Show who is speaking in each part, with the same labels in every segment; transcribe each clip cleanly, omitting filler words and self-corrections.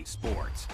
Speaker 1: sports.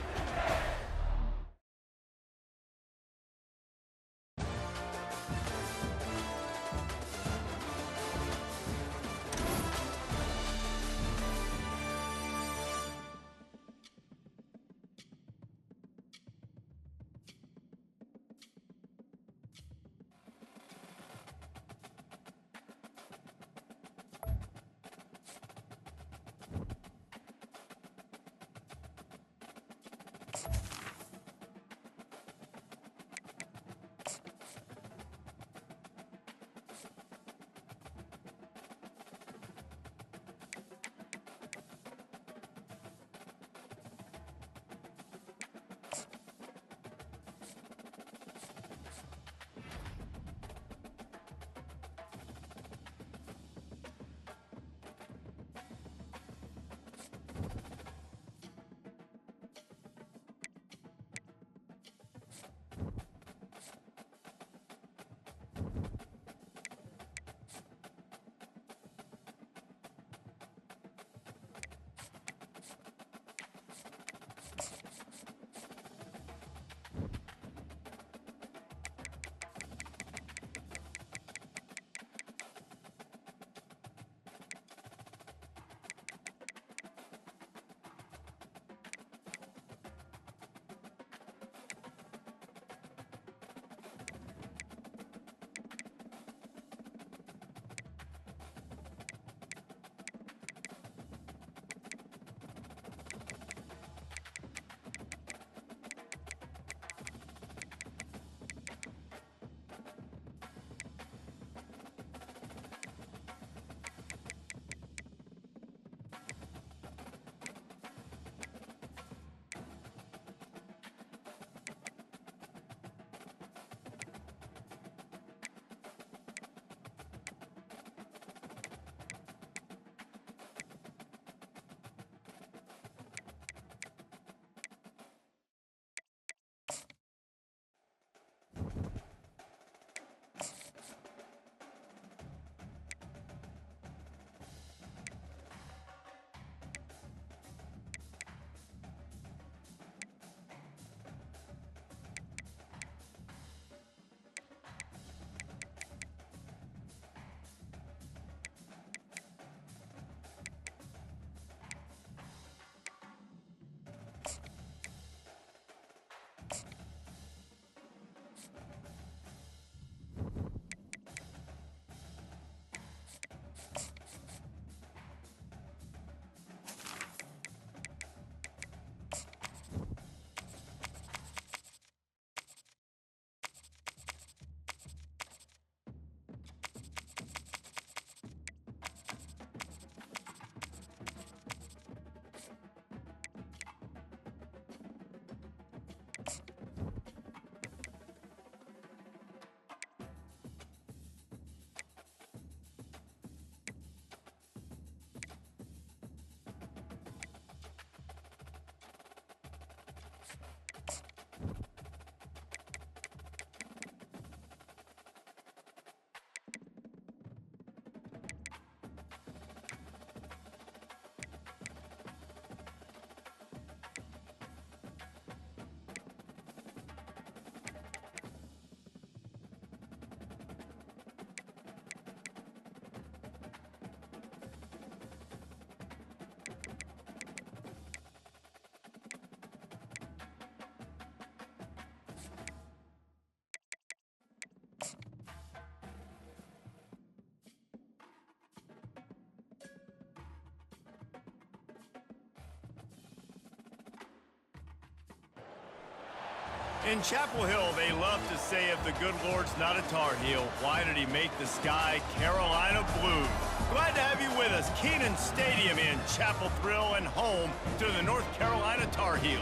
Speaker 1: In Chapel Hill, they love to say if the good Lord's not a Tar Heel, why did he make the sky Carolina blue? Glad to have you with us. Kenan Stadium in Chapel Thrill and home to the North Carolina Tar Heels.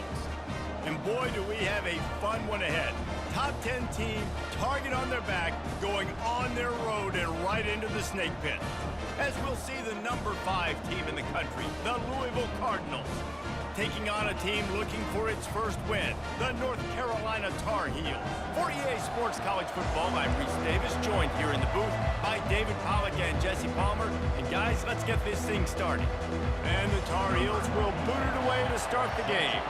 Speaker 1: And boy, do we have a fun one ahead. Top 10 team, target on their back, going on their road and right into the snake pit. As we'll see the number 5 team in the country, the Louisville Cardinals, taking on a team looking for its first win, the North Carolina Tar Heels. For EA Sports College Football, I'm Reese Davis, joined here in the booth by David Pollack and Jesse Palmer. And guys, guys. Let's get this thing started. And the Tar Heels will boot it away to start the game.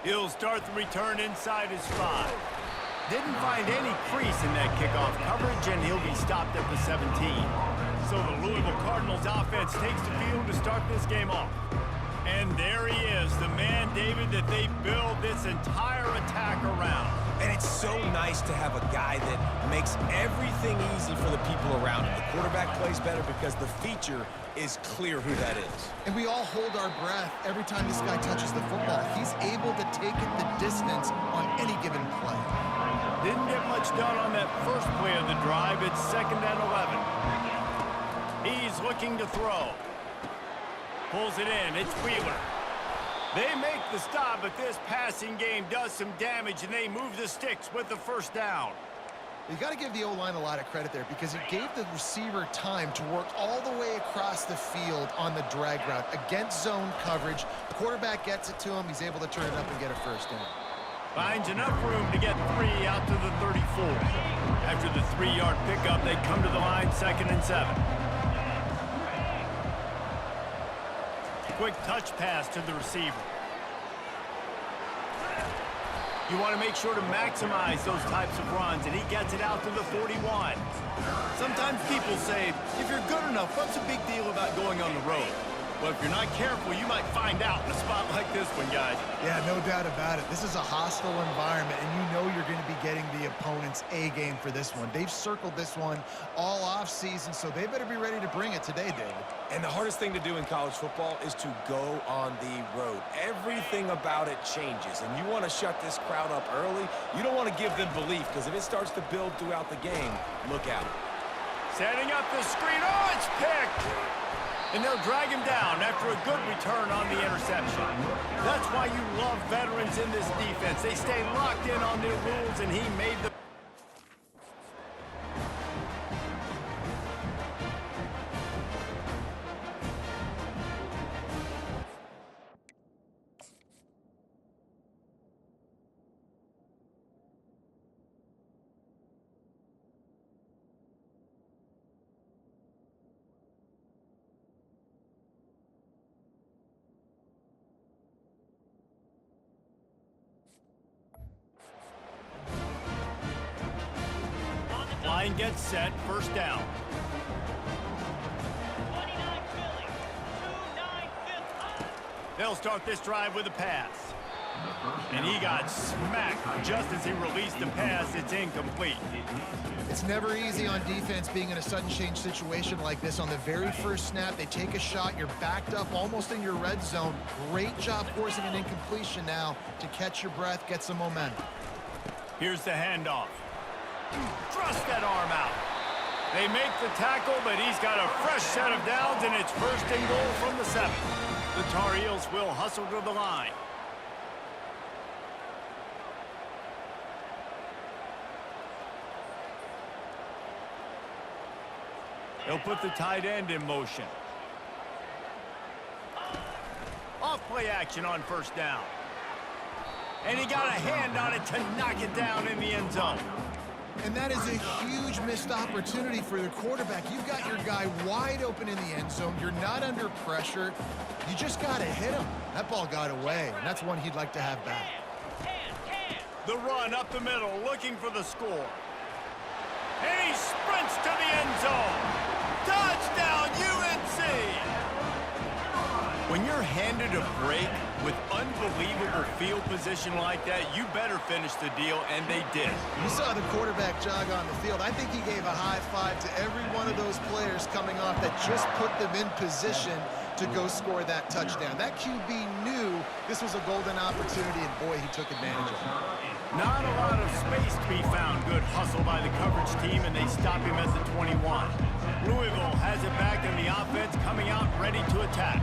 Speaker 1: He'll start the return inside his 5. Didn't find any crease in that kickoff coverage, and he'll be stopped at the 17. So the Louisville Cardinals offense takes the field to start this game off. And there he is, the man, David, that they build this entire attack around.
Speaker 2: And it's so nice to have a guy that makes everything easy for the people around him. The quarterback plays better because the feature is clear who that is.
Speaker 3: And we all hold our breath every time this guy touches the football. He's able to take it the distance on any given play.
Speaker 1: Didn't get much done on that first play of the drive. It's 2nd and 11. He's looking to throw. Pulls it in. It's Wheeler. They make the stop, but this passing game does some damage, and they move the sticks with the first down.
Speaker 3: You got to give the O-line a lot of credit there because he gave the receiver time to work all the way across the field on the drag route against zone coverage. Quarterback gets it to him. He's able to turn it up and get a first down.
Speaker 1: Finds enough room to get 3 out to the 34. After the 3-yard pickup, they come to the line 2nd and 7. Quick touch pass to the receiver. You want to make sure to maximize those types of runs, and he gets it out to the 41. Sometimes people say, if you're good enough, what's the big deal about going on the road? Well, if you're not careful, you might find out in a spot like this one, guys.
Speaker 3: Yeah, no doubt about it. This is a hostile environment, and you know you're going to be getting the opponent's A-game for this one. They've circled this one all off-season, so they better be ready to bring it today, David.
Speaker 2: And the hardest thing to do in college football is to go on the road. Everything about it changes, and you want to shut this crowd up early. You don't want to give them belief, because if it starts to build throughout the game, look out.
Speaker 1: Setting up the screen. Oh, it's picked! And they'll drag him down after a good return on the interception. That's why you love veterans in this defense. They stay locked in on their rules, and he made the... Line gets set, first down. They'll start this drive with a pass. And he got smacked just as he released the pass. It's incomplete.
Speaker 3: It's never easy on defense being in a sudden change situation like this. On the very first snap, they take a shot. You're backed up almost in your red zone. Great job forcing an incompletion now to catch your breath, get some momentum.
Speaker 1: Here's the handoff. Thrust that arm out. They make the tackle, but he's got a fresh set of downs, and it's 1st and goal from the 7. The Tar Heels will hustle to the line. They'll put the tight end in motion. Off play action on 1st down. And he got a hand on it to knock it down in the end zone.
Speaker 3: And that is a huge missed opportunity for the quarterback. You've got your guy wide open in the end zone. You're not under pressure. You just got to hit him. That ball got away, and that's one he'd like to have back.
Speaker 1: The run up the middle, looking for the score. And he sprints to the end zone. Touchdown, UNC! When you're handed a break with unbelievable field position like that, you better finish the deal, and they did.
Speaker 3: You saw the quarterback jog on the field. I think he gave a high five to every one of those players coming off that just put them in position to go score that touchdown. That QB knew this was a golden opportunity, and boy, he took advantage of it.
Speaker 1: Not a lot of space to be found. Good hustle by the coverage team, and they stop him at the 21. Louisville has it back, and the offense coming out ready to attack.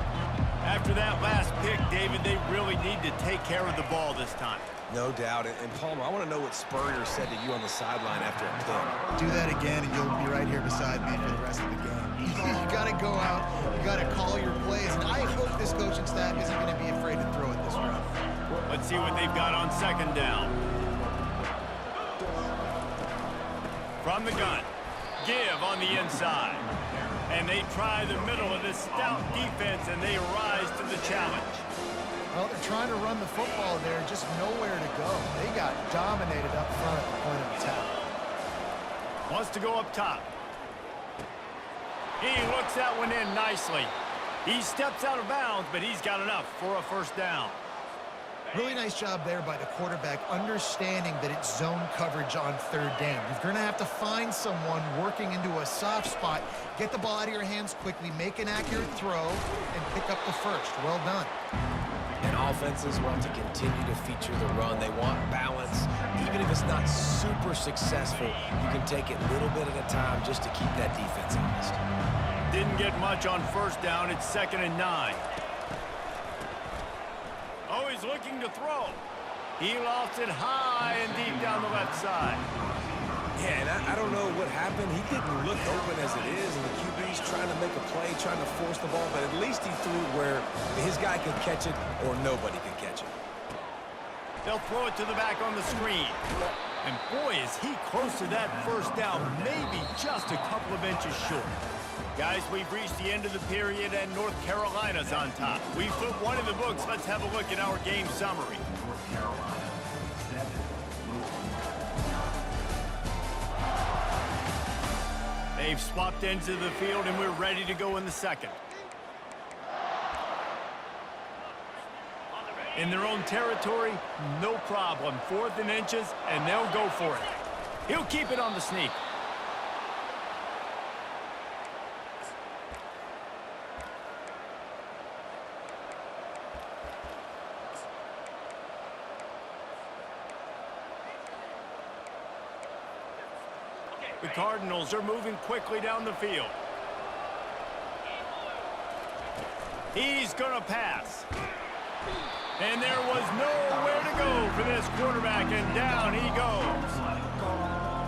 Speaker 1: After that last pick, David, they really need to take care of the ball this time.
Speaker 2: No doubt. And Palmer, I want to know what Spurrier said to you on the sideline after a pick.
Speaker 3: Do that again, and you'll be right here beside me for the rest of the game. You got to go out. You got to call your plays. And I hope this coaching staff isn't going to be afraid to throw it this round.
Speaker 1: Let's see what they've got on 2nd down. From the gun. give on the inside. And they try the middle of this stout defense, and they rise to the challenge.
Speaker 3: Well, they're trying to run the football there, just nowhere to go. They got dominated up front at the point of attack.
Speaker 1: Wants to go up top. He looks that one in nicely. He steps out of bounds, but he's got enough for a first down.
Speaker 3: Really nice job there by the quarterback, understanding that it's zone coverage on third down. You're going to have to find someone working into a soft spot, get the ball out of your hands quickly, make an accurate throw, and pick up the first. Well done.
Speaker 2: And offenses want to continue to feature the run. They want balance. Even if it's not super successful, you can take it little bit at a time just to keep that defense honest.
Speaker 1: Didn't get much on first down. It's 2nd and 9. Oh, he's looking to throw. He lofts it high and deep down the left side.
Speaker 2: Yeah, and I don't know what happened. He didn't look open as it is, and the QB's trying to make a play, trying to force the ball, but at least he threw it where his guy could catch it or nobody could catch it.
Speaker 1: They'll throw it to the back on the screen. And boy, is he close to that first down, maybe just a couple of inches short. Guys, we've reached the end of the period, and North Carolina's on top. We've put one in the books. Let's have a look at our game summary. They've swapped ends of the field, and we're ready to go in the second. In their own territory, no problem. 4th and inches, and they'll go for it. He'll keep it on the sneak. The Cardinals are moving quickly down the field. He's going to pass. And there was nowhere to go for this quarterback, and down he goes.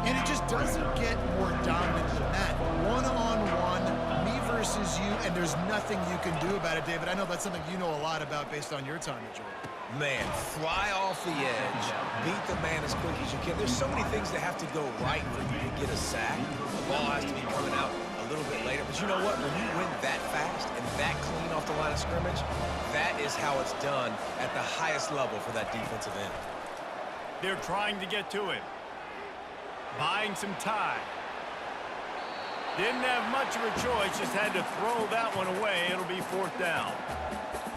Speaker 3: And it just doesn't get more dominant than that. One-on-one, me versus you, and there's nothing you can do about it, David. I know that's something you know a lot about based on your time at Georgia.
Speaker 2: Man, fly off the edge, beat the man as quick as you can. There's so many things that have to go right for you to get a sack. The ball has to be coming out a little bit later. But you know what? When you win that fast and that clean off the line of scrimmage, that is how it's done at the highest level for that defensive end.
Speaker 1: They're trying to get to it. Buying some time. Didn't have much of a choice, just had to throw that one away. It'll be 4th down.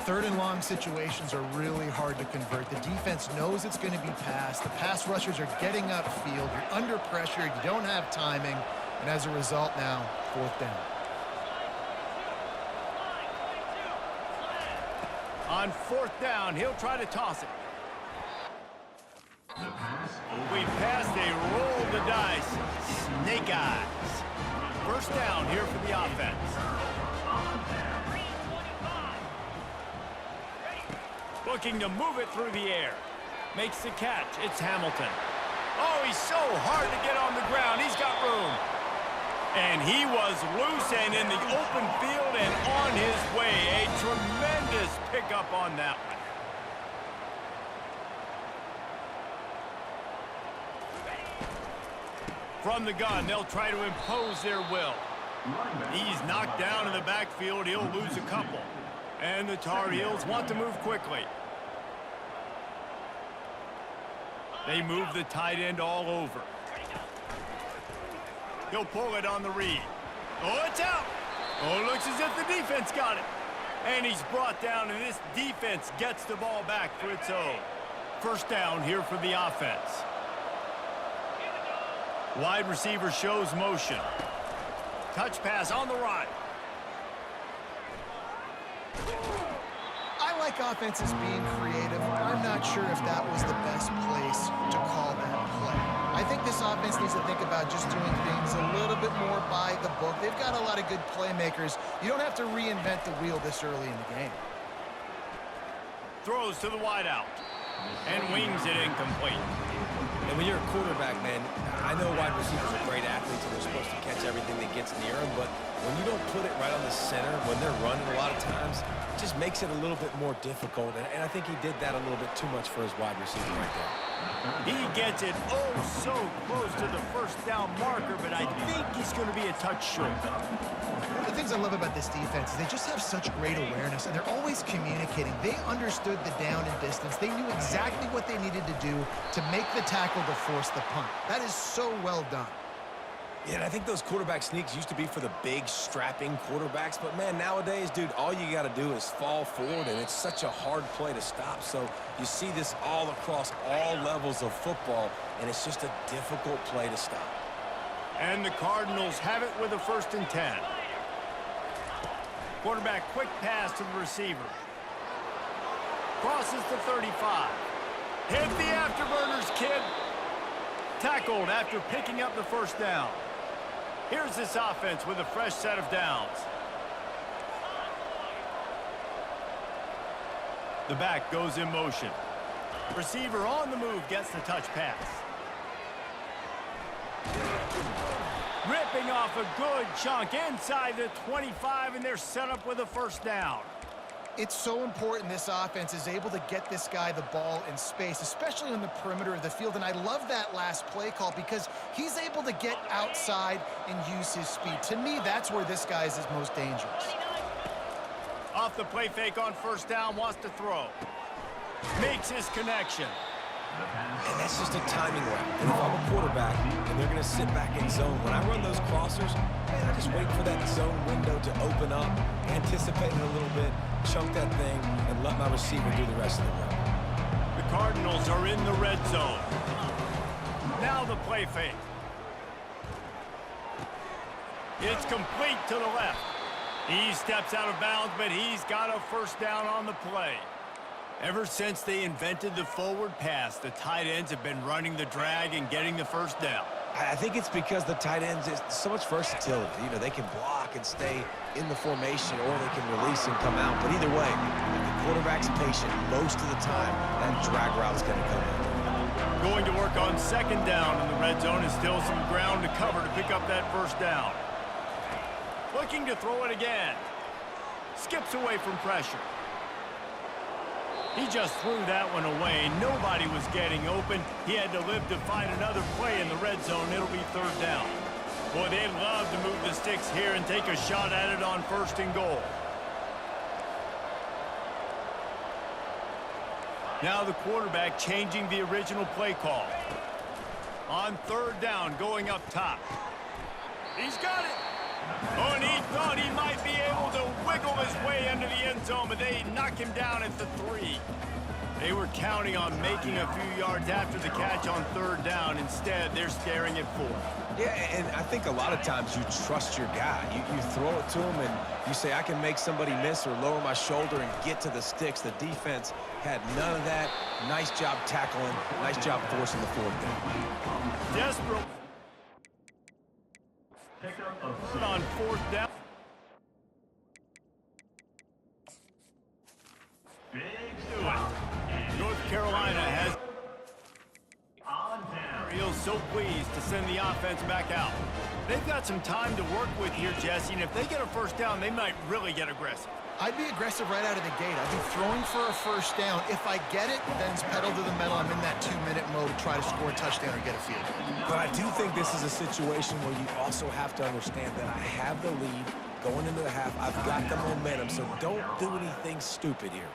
Speaker 3: 3rd and long situations are really hard to convert. The defense knows it's going to be passed. The pass rushers are getting upfield. You're under pressure. You don't have timing. And as a result now, 4th down.
Speaker 1: On 4th down, he'll try to toss it. We passed a roll the dice. Snake eyes. 1st down here for the offense. Looking to move it through the air. Makes the catch. It's Hamilton. Oh, he's so hard to get on the ground. He's got room. And he was loose and in the open field and on his way. A tremendous pickup on that one. From the gun, they'll try to impose their will. He's knocked down in the backfield. He'll lose a couple. And the Tar Heels want to move quickly. They move the tight end all over. He'll pull it on the read. Oh, it's out. Oh, looks as if the defense got it. And he's brought down, and this defense gets the ball back for its own. 1st down here for the offense. Wide receiver shows motion. Touch pass on the run.
Speaker 3: I like offenses being creative. I'm not sure if that was the best place to call that play. I think this offense needs to think about just doing things a little bit more by the book. They've got a lot of good playmakers. You don't have to reinvent the wheel this early in the game.
Speaker 1: Throws to the wideout. And wings it incomplete.
Speaker 2: And when you're a quarterback, man, I know wide receivers are great athletes and they're supposed to catch everything that gets near them, but when you don't put it right on the center, when they're running a lot of times, it just makes it a little bit more difficult. And I think he did that a little bit too much for his wide receiver right there.
Speaker 1: He gets it so close to the first down marker, but I think he's going to be a touch short.
Speaker 3: One of the things I love about this defense is they just have such great awareness, and they're always communicating. They understood the down and distance. They knew exactly what they needed to do to make the tackle to force the punt. That is so well done.
Speaker 2: Yeah, and I think those quarterback sneaks used to be for the big, strapping quarterbacks. But, man, nowadays, dude, all you got to do is fall forward, and it's such a hard play to stop. So you see this all across all levels of football, and it's just a difficult play to stop.
Speaker 1: And the Cardinals have it with a 1st and 10. Quarterback quick pass to the receiver. Crosses the 35. Hit the afterburners, kid. Tackled after picking up the 1st down. Here's this offense with a fresh set of downs. The back goes in motion. Receiver on the move gets the touch pass. Ripping off a good chunk inside the 25, and they're set up with a 1st down.
Speaker 3: It's so important this offense is able to get this guy the ball in space, especially on the perimeter of the field. And I love that last play call because he's able to get outside and use his speed. To me, that's where this guy is his most dangerous.
Speaker 1: Off the play fake on 1st down, wants to throw. Makes his connection.
Speaker 2: And that's just a timing route. And if I'm a quarterback and they're going to sit back in zone, when I run those crossers, man, I just wait for that zone window to open up, anticipate it a little bit, chunk that thing, and let my receiver do the rest of the work.
Speaker 1: The Cardinals are in the red zone. Now the play fake. It's complete to the left. He steps out of bounds, but he's got a 1st down on the play. Ever since they invented the forward pass, the tight ends have been running the drag and getting the 1st down.
Speaker 2: I think it's because the tight ends is so much versatility. You know, they can block and stay in the formation, or they can release and come out. But either way, if the quarterback's patient most of the time, that drag route's going to come in.
Speaker 1: Going to work on 2nd down in the red zone, is still some ground to cover to pick up that 1st down. Looking to throw it again. Skips away from pressure. He just threw that one away. Nobody was getting open. He had to live to find another play in the red zone. It'll be 3rd down. Boy, they'd love to move the sticks here and take a shot at it on 1st and goal. Now the quarterback changing the original play call. On 3rd down, going up top. He's got it. Oh, and he thought he might be able to wiggle his way into the end zone, but they knock him down at the 3. They were counting on making a few yards after the catch on 3rd down. Instead, they're staring at 4th.
Speaker 2: Yeah, and I think a lot of times you trust your guy. You throw it to him, and you say, I can make somebody miss or lower my shoulder and get to the sticks. The defense had none of that. Nice job tackling. Nice job forcing the 4th down.
Speaker 1: Desperate. On 4th down. North Carolina has feels so pleased to send the offense back out. They've got some time to work with here, Jesse, and if they get a 1st down, they might really get aggressive.
Speaker 3: I'd be aggressive right out of the gate. I'd be throwing for a 1st down. If I get it, then it's pedal to the metal. I'm in that 2-minute mode to try to score a touchdown or get a field goal.
Speaker 2: But I do think this is a situation where you also have to understand that I have the lead going into the half. I've got the momentum, so don't do anything stupid here.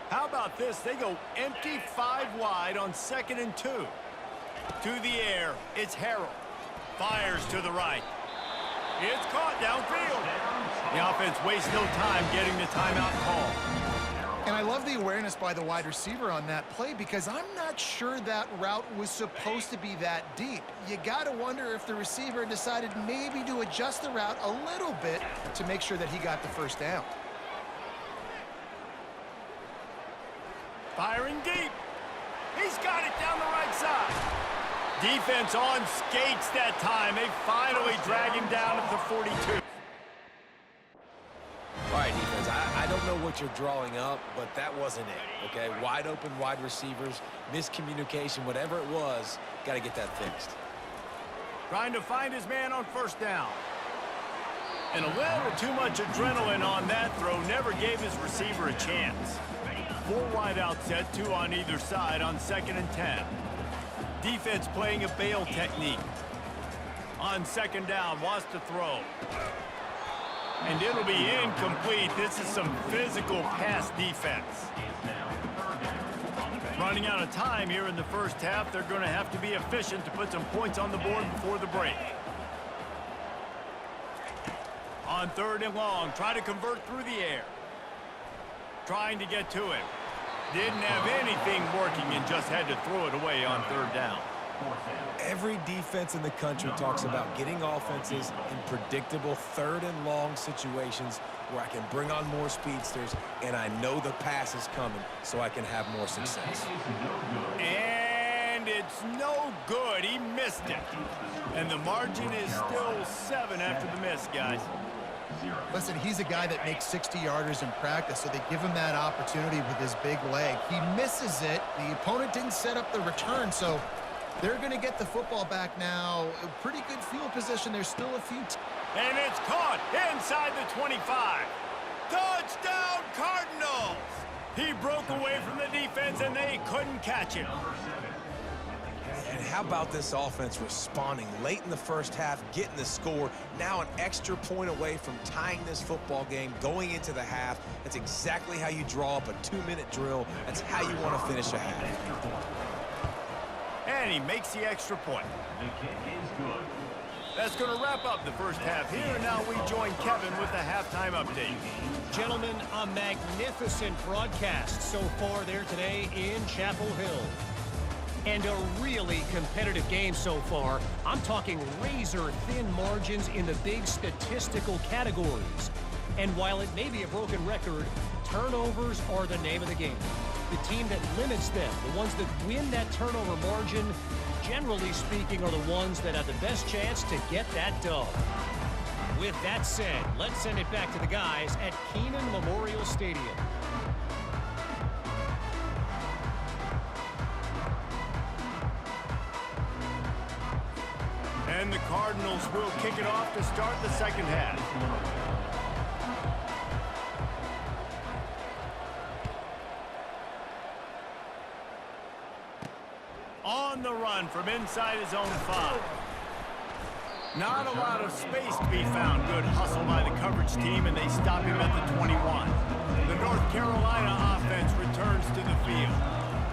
Speaker 1: How about this? They go empty 5 wide on 2nd and 2. To the air, it's Harrell. Fires to the right. It's caught downfield. The offense wastes no time getting the timeout call.
Speaker 3: And I love the awareness by the wide receiver on that play because I'm not sure that route was supposed to be that deep. You got to wonder if the receiver decided maybe to adjust the route a little bit to make sure that he got the 1st down.
Speaker 1: Firing deep. He's got it down the right side. Defense on skates that time. They finally drag him down at the 42.
Speaker 2: All right, defense, I don't know what you're drawing up, but that wasn't it, okay? Wide open wide receivers, miscommunication, whatever it was, got to get that fixed.
Speaker 1: Trying to find his man on 1st down. And a little too much adrenaline on that throw. Never gave his receiver a chance. 4 wide out set, 2 on either side on 2nd and 10. Defense playing a bail technique. On 2nd down, wants to throw. And it'll be incomplete. This is some physical pass defense. Running out of time here in the first half. They're going to have to be efficient to put some points on the board before the break. On 3rd and long, try to convert through the air. Trying to get to it. Didn't have anything working and just had to throw it away on 3rd down.
Speaker 2: Every defense in the country talks about getting offenses in predictable 3rd and long situations where I can bring on more speedsters and I know the pass is coming so I can have more success.
Speaker 1: And it's no good. He missed it. And the margin is still 7 after the miss, guys.
Speaker 3: Listen, he's a guy that makes 60-yarders in practice, so they give him that opportunity with his big leg. He misses it. The opponent didn't set up the return, so they're going to get the football back now. A pretty good field position. There's still a few.
Speaker 1: And it's caught inside the 25. Touchdown, Cardinals! He broke away from the defense, and they couldn't catch him.
Speaker 2: And how about this offense responding late in the first half, getting the score, now an extra point away from tying this football game, going into the half. That's exactly how you draw up a 2-minute drill. That's how you want to finish a half.
Speaker 1: And he makes the extra point. That's going to wrap up the first half here, and now we join Kevin with the halftime update.
Speaker 4: Gentlemen, a magnificent broadcast so far there today in Chapel Hill. And a really competitive game so far. I'm talking razor-thin margins in the big statistical categories. And while it may be a broken record, turnovers are the name of the game. The team that limits them, the ones that win that turnover margin, generally speaking, are the ones that have the best chance to get that dub. With that said, let's send it back to the guys at Kenan Memorial Stadium.
Speaker 1: And the Cardinals will kick it off to start the second half. On the run from inside his own 5. Not a lot of space to be found. Good hustle by the coverage team, and they stop him at the 21. The North Carolina offense returns to the field.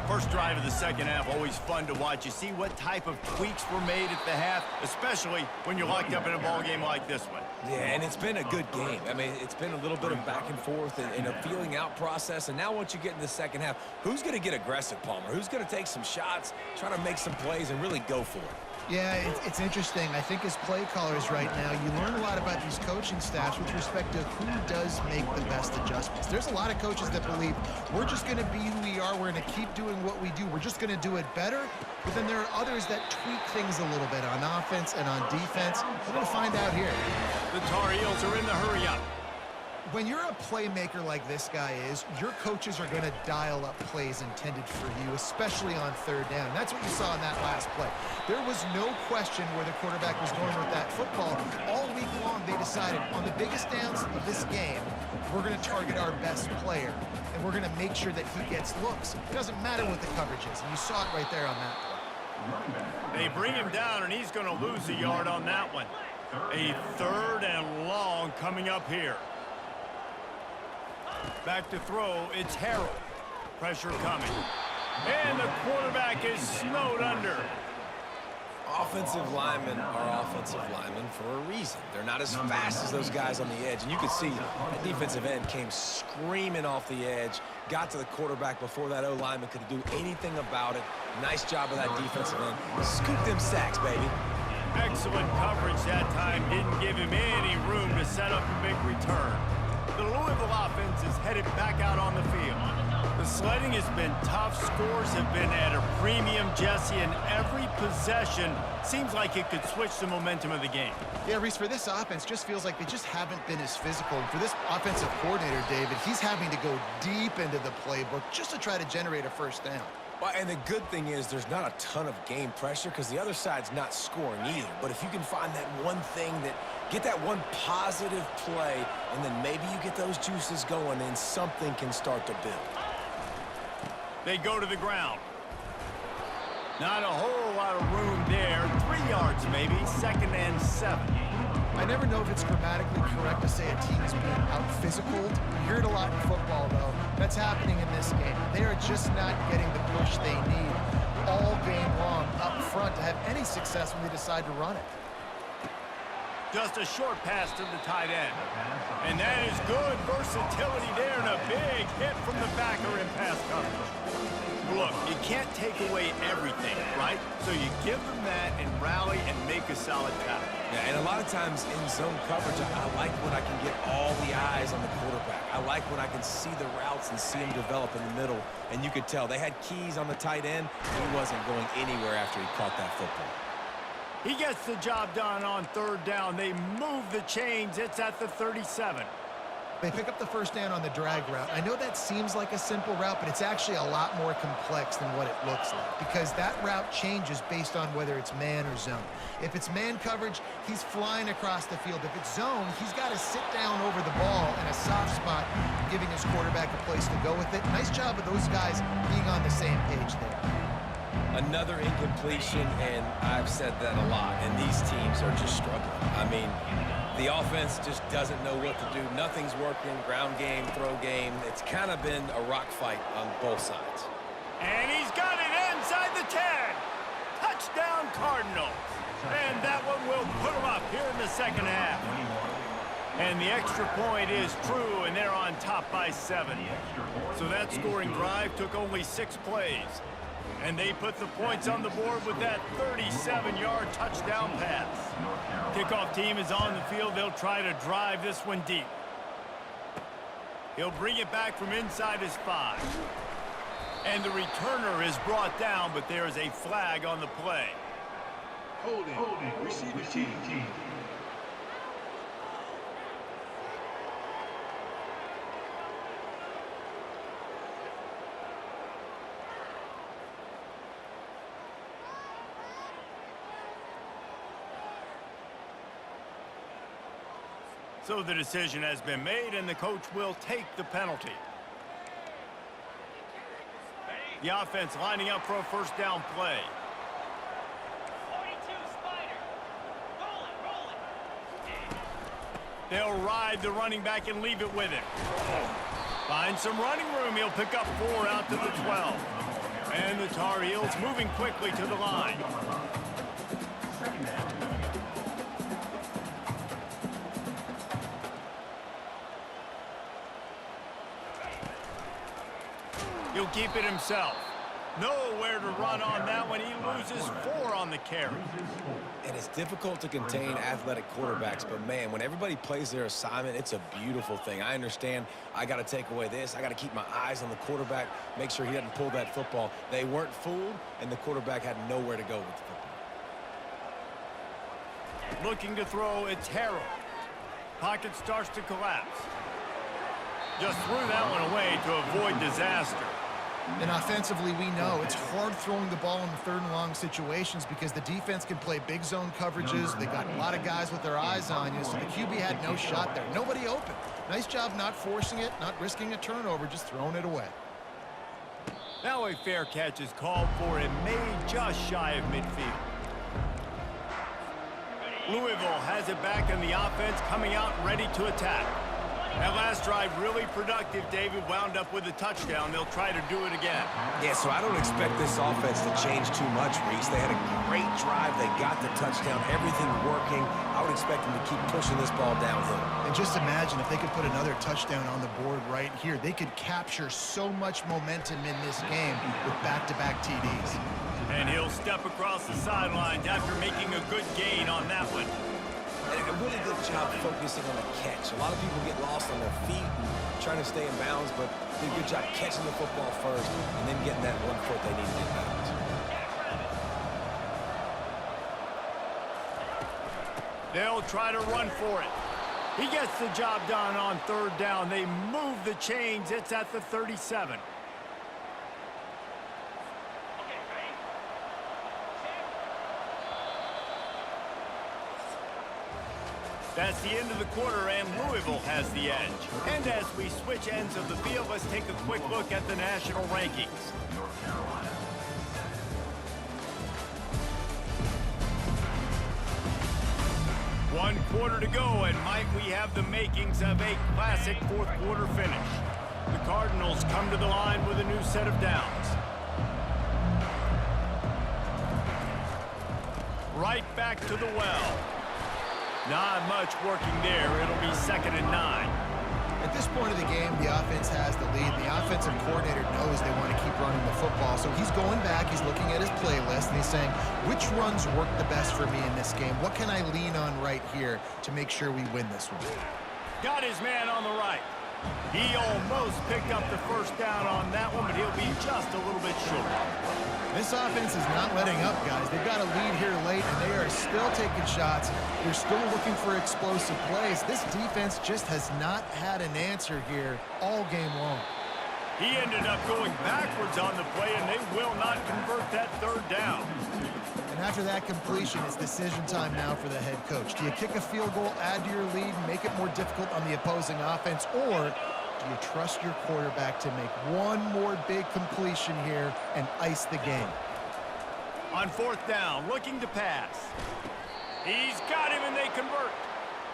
Speaker 1: First drive of the second half, always fun to watch. You see what type of tweaks were made at the half, especially when you're locked up in a ball game like this one.
Speaker 2: Yeah, and it's been a good game. I mean, it's been a little bit of back and forth and a feeling out process. And now once you get in the second half, who's going to get aggressive, Palmer? Who's going to take some shots, try to make some plays, and really go for it?
Speaker 3: Yeah, it's interesting. I think as play callers right now, you learn a lot about these coaching staffs with respect to who does make the best adjustments. There's a lot of coaches that believe we're just going to be who we are. We're going to keep doing what we do. We're just going to do it better. But then there are others that tweak things a little bit on offense and on defense. We're going to find out here.
Speaker 1: The Tar Heels are in the hurry-up.
Speaker 3: When you're a playmaker like this guy is, your coaches are going to dial up plays intended for you, especially on 3rd down. That's what you saw in that last play. There was no question where the quarterback was going with that football. All week long, they decided on the biggest downs of this game, we're going to target our best player, and we're going to make sure that he gets looks. It doesn't matter what the coverage is, and you saw it right there on that play.
Speaker 1: They bring him down, and he's going to lose a yard on that one. A 3rd and long coming up here. Back to throw, it's Harrell. Pressure coming. And the quarterback is snowed under.
Speaker 2: Offensive linemen are offensive linemen for a reason. They're not as fast as those guys on the edge. And you can see the defensive end came screaming off the edge, got to the quarterback before that O-lineman could do anything about it. Nice job of that defensive end. Scoop them sacks, baby.
Speaker 1: Excellent coverage that time. Didn't give him any room to set up a big return. The Louisville offense is headed back out on the field. The sledding has been tough. Scores have been at a premium, Jesse, and every possession seems like it could switch the momentum of the game.
Speaker 3: Yeah, Reese, for this offense, just feels like they just haven't been as physical. And for this offensive coordinator, David, he's having to go deep into the playbook just to try to generate a first down.
Speaker 2: Well, and the good thing is there's not a ton of game pressure because the other side's not scoring either. But if you can find that one thing that get that one positive play, and then maybe you get those juices going, and something can start to build.
Speaker 1: They go to the ground. Not a whole lot of room there. 3 yards maybe, 2nd and 7.
Speaker 3: I never know if it's grammatically correct to say a team is being out-physicaled. You hear it a lot in football, though. That's happening in this game. They are just not getting the push they need all game long up front to have any success when they decide to run it.
Speaker 1: Just a short pass to the tight end. And that is good versatility there and a big hit from the backer in pass coverage. Look, you can't take away everything, right? So you give them that and rally and make a solid tackle.
Speaker 2: Yeah, and a lot of times in zone coverage, I like when I can get all the eyes on the quarterback. I like when I can see the routes and see them develop in the middle. And you could tell they had keys on the tight end. He wasn't going anywhere after he caught that football.
Speaker 1: He gets the job done on 3rd down. They move the chains. It's at the 37.
Speaker 3: They pick up the first down on the drag route. I know that seems like a simple route, but it's actually a lot more complex than what it looks like because that route changes based on whether it's man or zone. If it's man coverage, he's flying across the field. If it's zone, he's got to sit down over the ball in a soft spot, giving his quarterback a place to go with it. Nice job of those guys being on the same page there.
Speaker 2: Another incompletion, and I've said that a lot, and these teams are just struggling. I mean, the offense just doesn't know what to do. Nothing's working. Ground game, throw game. It's kind of been a rock fight on both sides.
Speaker 1: And he's got it inside the 10. Touchdown Cardinals. And that one will put them up here in the 2nd half. And the extra point is true, and they're on top by 7. So that scoring drive took only 6 plays. And they put the points on the board with that 37-yard touchdown pass. Kickoff team is on the field. They'll try to drive this one deep. He'll bring it back from inside his 5. And the returner is brought down, but there is a flag on the play.
Speaker 5: Holding. Receive the team.
Speaker 1: So the decision has been made, and the coach will take the penalty. The offense lining up for a first down play.
Speaker 6: 42 Spider. Rolling.
Speaker 1: They'll ride the running back and leave it with him. Find some running room. He'll pick up 4 out to the 12. And the Tar Heels moving quickly to the line. He'll keep it himself. Nowhere to run on that one. He loses 4 on the carry.
Speaker 2: And it's difficult to contain athletic quarterbacks, but man, when everybody plays their assignment, it's a beautiful thing. I understand I got to take away this. I got to keep my eyes on the quarterback, make sure he doesn't pull that football. They weren't fooled, and the quarterback had nowhere to go with the football.
Speaker 1: Looking to throw, it's Harrell. Pocket starts to collapse. Just threw that one away to avoid disaster.
Speaker 3: And offensively, we know it's hard throwing the ball in the 3rd and long situations because the defense can play big zone coverages. They got a lot of guys with their eyes on you, so the QB had no shot there. Nobody open. Nice job not forcing it, not risking a turnover, just throwing it away.
Speaker 1: Now a fair catch is called for and made just shy of midfield. Louisville has it back in the offense, coming out ready to attack. That last drive really productive. David wound up with a touchdown. They'll try to do it again.
Speaker 2: Yeah, so I don't expect this offense to change too much, Reese. They had a great drive. They got the touchdown. Everything working. I would expect them to keep pushing this ball downhill.
Speaker 3: And just imagine if they could put another touchdown on the board right here. They could capture so much momentum in this game with back-to-back TDs.
Speaker 1: And he'll step across the sidelines after making a good gain on that one.
Speaker 2: And a really good job focusing on the catch. A lot of people get lost on their feet and trying to stay in bounds, but did a good job catching the football first and then getting that 1 foot they needed in bounds.
Speaker 1: They'll try to run for it. He gets the job done on 3rd down. They move the chains. It's at the 37. That's the end of the quarter, and Louisville has the edge. And as we switch ends of the field, let's take a quick look at the national rankings. One quarter to go, and might we have the makings of a classic fourth quarter finish. The Cardinals come to the line with a new set of downs. Right back to the well. Not much working there. It'll be 2nd and 9.
Speaker 3: At this point of the game, the offense has the lead. The offensive coordinator knows they want to keep running the football. So he's going back, he's looking at his playlist, and he's saying, which runs work the best for me in this game? What can I lean on right here to make sure we win this one?
Speaker 1: Got his man on the right. He almost picked up the first down on that one, but he'll be just a little bit short.
Speaker 3: This offense is not letting up, guys. They've got a lead here late, and they are still taking shots. They're still looking for explosive plays. This defense just has not had an answer here all game long.
Speaker 1: He ended up going backwards on the play, and they will not convert that third down.
Speaker 3: And after that completion, it's decision time now for the head coach. Do you kick a field goal, add to your lead, and make it more difficult on the opposing offense, or do you trust your quarterback to make one more big completion here and ice the game?
Speaker 1: On 4th down, looking to pass. He's got him, and they convert.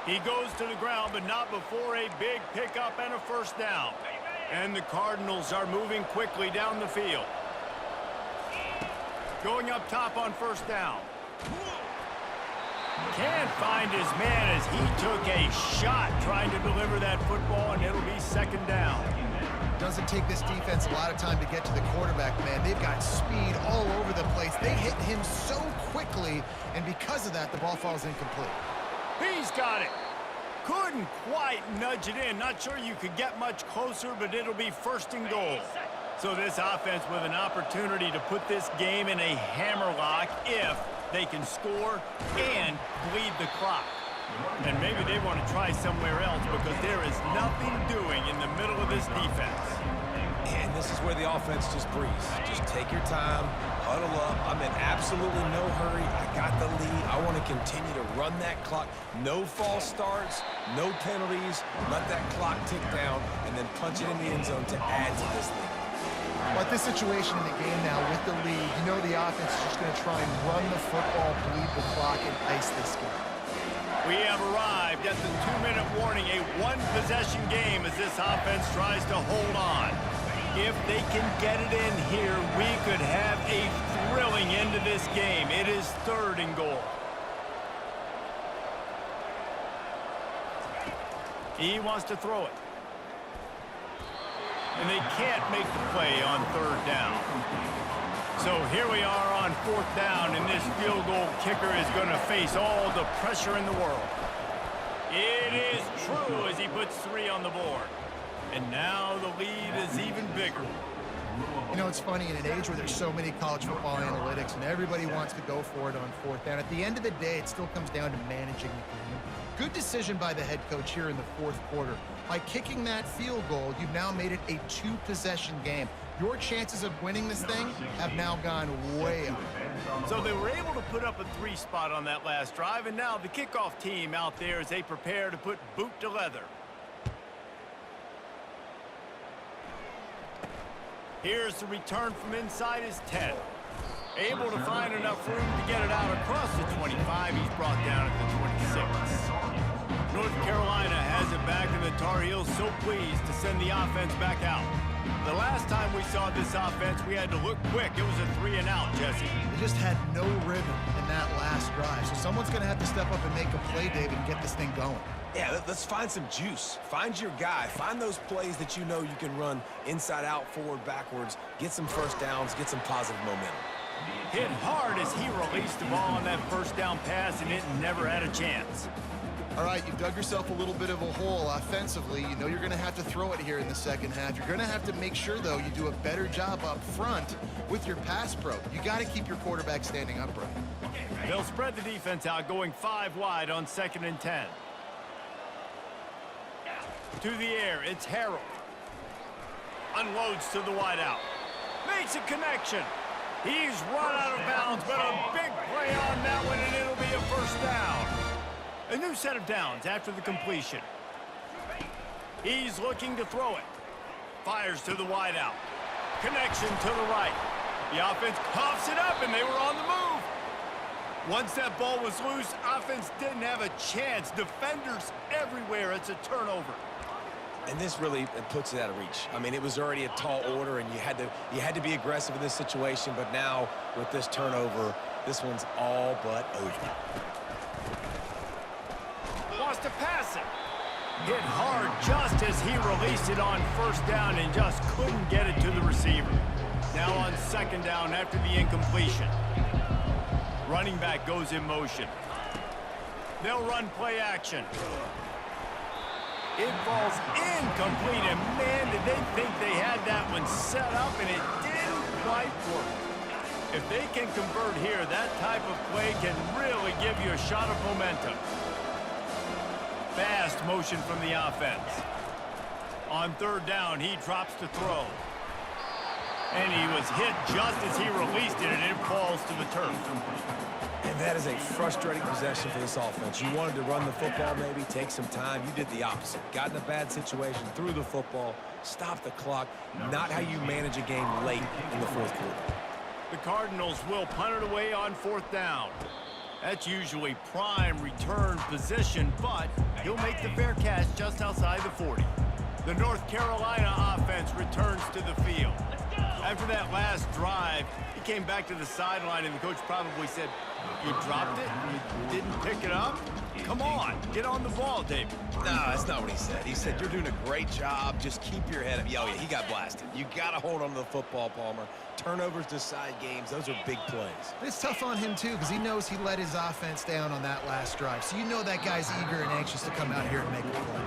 Speaker 1: He goes to the ground, but not before a big pickup and a first down. And the Cardinals are moving quickly down the field. Going up top on 1st down. Can't find his man as he took a shot trying to deliver that football, and it'll be 2nd down.
Speaker 3: Doesn't take this defense a lot of time to get to the quarterback, man. They've got speed all over the place. They hit him so quickly, and because of that, the ball falls incomplete.
Speaker 1: He's got it. Couldn't quite nudge it in. Not sure you could get much closer, but it'll be 1st and goal. So this offense with an opportunity to put this game in a hammerlock if they can score and bleed the clock. And maybe they want to try somewhere else because there is nothing doing in the middle of this defense.
Speaker 2: And this is where the offense just breathes. Just take your time, huddle up. I'm in absolutely no hurry. I got the lead. I want to continue to run that clock. No false starts, no penalties. Let that clock tick down and then punch it in the end zone to add to this thing.
Speaker 3: But this situation in the game now with the lead, you know the offense is just going to try and run the football, bleed the clock, and ice this game.
Speaker 1: We have arrived at the 2-minute warning, a one-possession game as this offense tries to hold on. If they can get it in here, we could have a thrilling end to this game. It is 3rd and goal. He wants to throw it. And they can't make the play on 3rd down. So here we are on 4th down, and this field goal kicker is going to face all the pressure in the world. It is true as he puts 3 on the board. And now the lead is even bigger.
Speaker 3: You know, it's funny, in an age where there's so many college football analytics and everybody wants to go for it on 4th down, at the end of the day, it still comes down to managing the game. Good decision by the head coach here in the 4th quarter. By kicking that field goal, you've now made it a 2-possession game. Your chances of winning this thing have now gone way up.
Speaker 1: So they were able to put up a 3 spot on that last drive, and now the kickoff team out there as they prepare to put boot to leather. Here's the return from inside his 10. Able to find enough room to get it out across the 25. He's brought down at the 26. North Carolina has it back, and the Tar Heels so pleased to send the offense back out. The last time we saw this offense, we had to look quick. It was a 3-and-out, Jesse.
Speaker 3: They just had no rhythm in that last drive. So someone's going to have to step up and make a play, David, and get this thing going.
Speaker 2: Yeah, let's find some juice. Find your guy. Find those plays that you know you can run inside out, forward, backwards. Get some first downs. Get some positive momentum.
Speaker 1: Hit hard as he released the ball on that first down pass, and it never had a chance.
Speaker 3: All right, you've dug yourself a little bit of a hole offensively. You know you're going to have to throw it here in the second half. You're going to have to make sure, though, you do a better job up front with your pass pro. You got to keep your quarterback standing upright.
Speaker 1: They'll spread the defense out, going 5 wide on 2nd and 10. To the air, it's Harrell. Unloads to the wideout. Makes a connection. He's run out of bounds, but a big play on that one, and it'll be a first down. A new set of downs after the completion. He's looking to throw it. Fires to the wideout. Connection to the right. The offense coughs it up, and they were on the move. Once that ball was loose, offense didn't have a chance. Defenders everywhere. It's a turnover.
Speaker 2: And this really puts it out of reach. I mean, it was already a tall order, and you had to be aggressive in this situation. But now, with this turnover, this one's all but over.
Speaker 1: Wants to pass it. Hit hard just as he released it on first down and just couldn't get it to the receiver. Now on second down after the incompletion. Running back goes in motion. They'll run play action. It falls incomplete, and man, did they think they had that one set up, and it didn't quite work. If they can convert here, that type of play can really give you a shot of momentum. Fast motion from the offense. On third down, he drops to throw. And he was hit just as he released it, and it falls to the turf.
Speaker 2: And that is a frustrating possession for this offense. You wanted to run the football, maybe take some time. You did the opposite. Got in a bad situation, threw the football, stopped the clock. Not how you manage a game late in the fourth quarter.
Speaker 1: The Cardinals will punt it away on fourth down. That's usually prime return position, but he'll make the fair catch just outside the 40. The North Carolina offense returns to the field. After that last drive, he came back to the sideline, and the coach probably said, "You dropped it? You didn't pick it up? Come on, get on the ball, David."
Speaker 2: No, that's not what he said. He said, "You're doing a great job. Just keep your head up." Oh, yeah, he got blasted. You got to hold on to the football, Palmer. Turnovers decide games. Those are big plays.
Speaker 3: It's tough on him, too, because he knows he let his offense down on that last drive. So you know that guy's eager and anxious to come out here and make a play.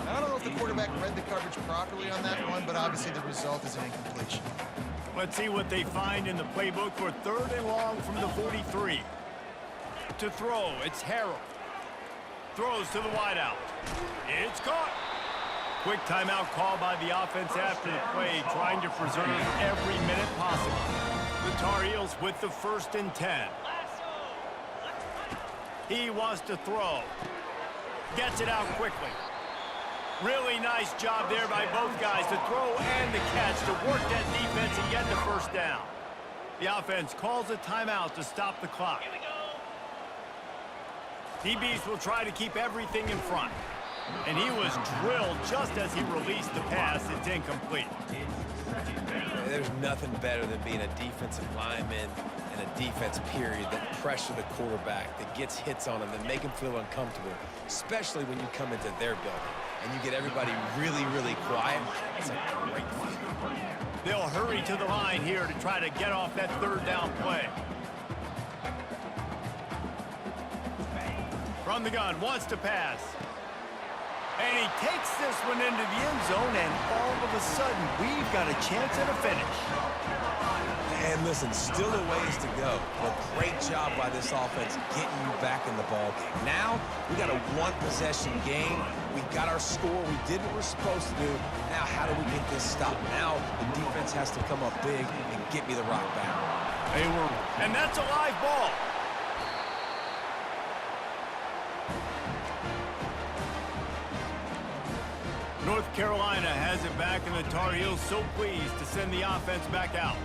Speaker 3: I don't know if the quarterback read the coverage properly on that one, but obviously the result is an incompletion.
Speaker 1: Let's see what they find in the playbook for third and long from the 43. To throw, it's Harrell. Throws to the wideout. It's caught. Quick timeout call by the offense after the play, trying to preserve every minute possible. The Tar Heels with the 1st and 10. He wants to throw. Gets it out quickly. Really nice job there by both guys to throw and the catch to work that defense and get the first down. The offense calls a timeout to stop the clock. DBs will try to keep everything in front. And he was drilled just as he released the pass. It's incomplete.
Speaker 2: There's nothing better than being a defensive lineman and a defense period that pressure the quarterback, that gets hits on him, that make him feel uncomfortable, especially when you come into their building and you get everybody really, really quiet. It's a great feeling.
Speaker 1: They'll hurry to the line here to try to get off that third down play. From the gun, wants to pass. And he takes this one into the end zone, and all of a sudden, we've got a chance at a finish.
Speaker 2: And listen, still a ways to go, but great job by this offense getting you back in the ball game. Now, we got a one-possession game. We got our score. We did what we're supposed to do. Now, how do we get this stopped? Now, the defense has to come up big and get me the rock back.
Speaker 1: And that's a live ball. North Carolina has it back, and the Tar Heels so pleased to send the offense back out.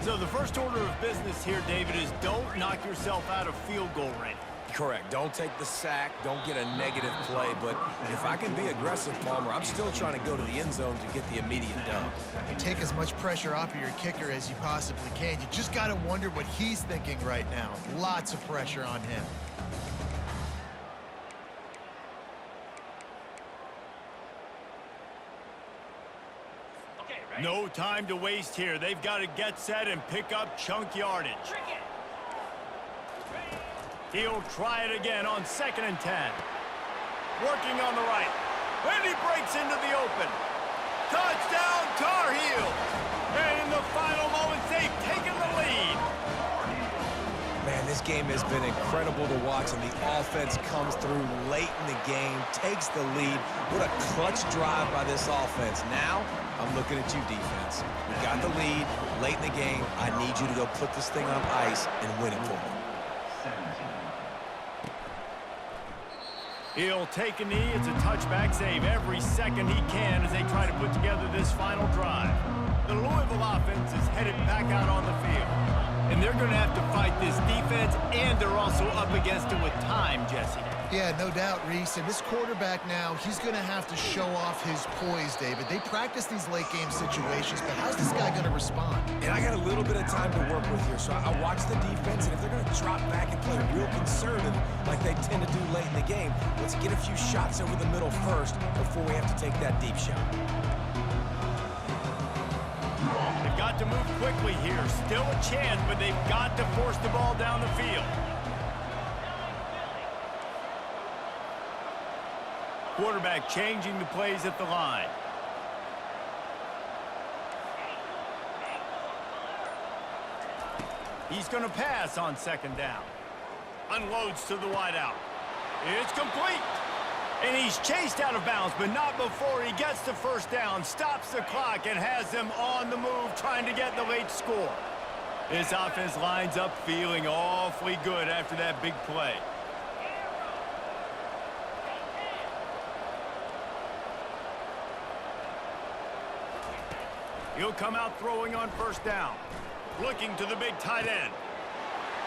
Speaker 1: So the first order of business here, David, is don't knock yourself out of field goal range.
Speaker 2: Correct. Don't take the sack. Don't get a negative play. But if I can be aggressive, Palmer, I'm still trying to go to the end zone to get the immediate dub.
Speaker 3: Take as much pressure off of your kicker as you possibly can. You just got to wonder what he's thinking right now. Lots of pressure on him.
Speaker 1: No time to waste here. They've got to get set and pick up chunk yardage. He'll try it again on 2nd and 10. Working on the right. And he breaks into the open. Touchdown, Tar Heels. And in the final moments, they've taken the lead.
Speaker 2: Man, this game has been incredible to watch, and the offense comes through late in the game, takes the lead. What a clutch drive by this offense. Now, I'm looking at you, defense. We got the lead late in the game. I need you to go put this thing on ice and win it for me.
Speaker 1: He'll take a knee. It's a touchback save every second he can as they try to put together this final drive. The Louisville offense is headed back out on the field. And they're going to have to fight this defense, and they're also up against it with time, Jesse.
Speaker 3: Yeah, no doubt, Reese. And this quarterback now, he's going to have to show off his poise, David. They practice these late-game situations, but how's this guy going to respond?
Speaker 2: And I got a little bit of time to work with here, so I watch the defense, and if they're going to drop back and play real conservative like they tend to do late in the game, let's get a few shots over the middle first before we have to take that deep shot.
Speaker 1: They've got to move quickly here. Still a chance, but they've got to force the ball down the field. Quarterback changing the plays at the line. He's going to pass on second down. Unloads to the wideout. It's complete. And he's chased out of bounds, but not before he gets the first down, stops the clock, and has them on the move trying to get the late score. This offense lines up feeling awfully good after that big play. He'll come out throwing on first down. Looking to the big tight end.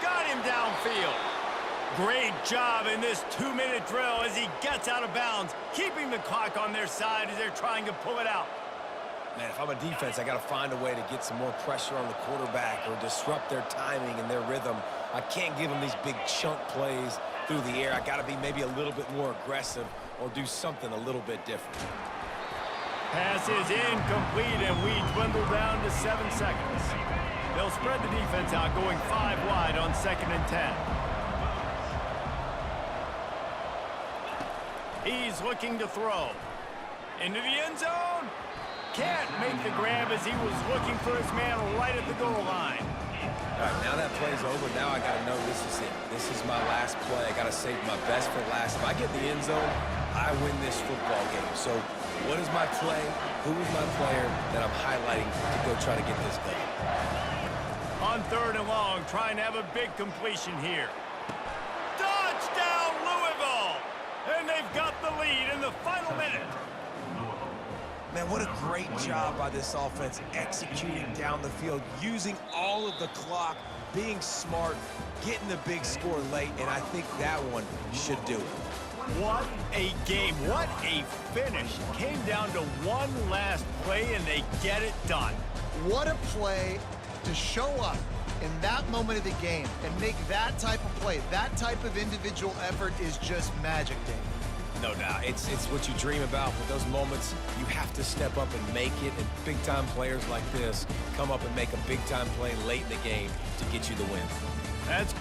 Speaker 1: Got him downfield. Great job in this 2-minute drill as he gets out of bounds, keeping the clock on their side as they're trying to pull it out.
Speaker 2: Man, if I'm a defense, I got to find a way to get some more pressure on the quarterback or disrupt their timing and their rhythm. I can't give them these big chunk plays through the air. I got to be maybe a little bit more aggressive or do something a little bit different.
Speaker 1: Pass is incomplete, and we dwindle down to 7 seconds. They'll spread the defense out, going 5 wide on 2nd and 10. He's looking to throw. Into the end zone. Can't make the grab as he was looking for his man right at the goal line.
Speaker 2: All right, now that play's over, now I got to know this is it. This is my last play. I got to save my best for last. If I get in the end zone, I win this football game. So what is my play? Who is my player that I'm highlighting to go try to get this done?
Speaker 1: On 3rd and long, trying to have a big completion here. Touchdown, Louisville! And they've got the lead in the final minute.
Speaker 2: Man, what a great job by this offense executing down the field, using all of the clock, being smart, getting the big score late, and I think that one should do it.
Speaker 1: What a game. What a finish. Came down to one last play, and they get it done.
Speaker 3: What a play to show up in that moment of the game and make that type of play. That type of individual effort is just magic, Dave.
Speaker 2: No doubt. It's what you dream about, but those moments, you have to step up and make it, and big-time players like this come up and make a big-time play late in the game to get you the win.
Speaker 1: That's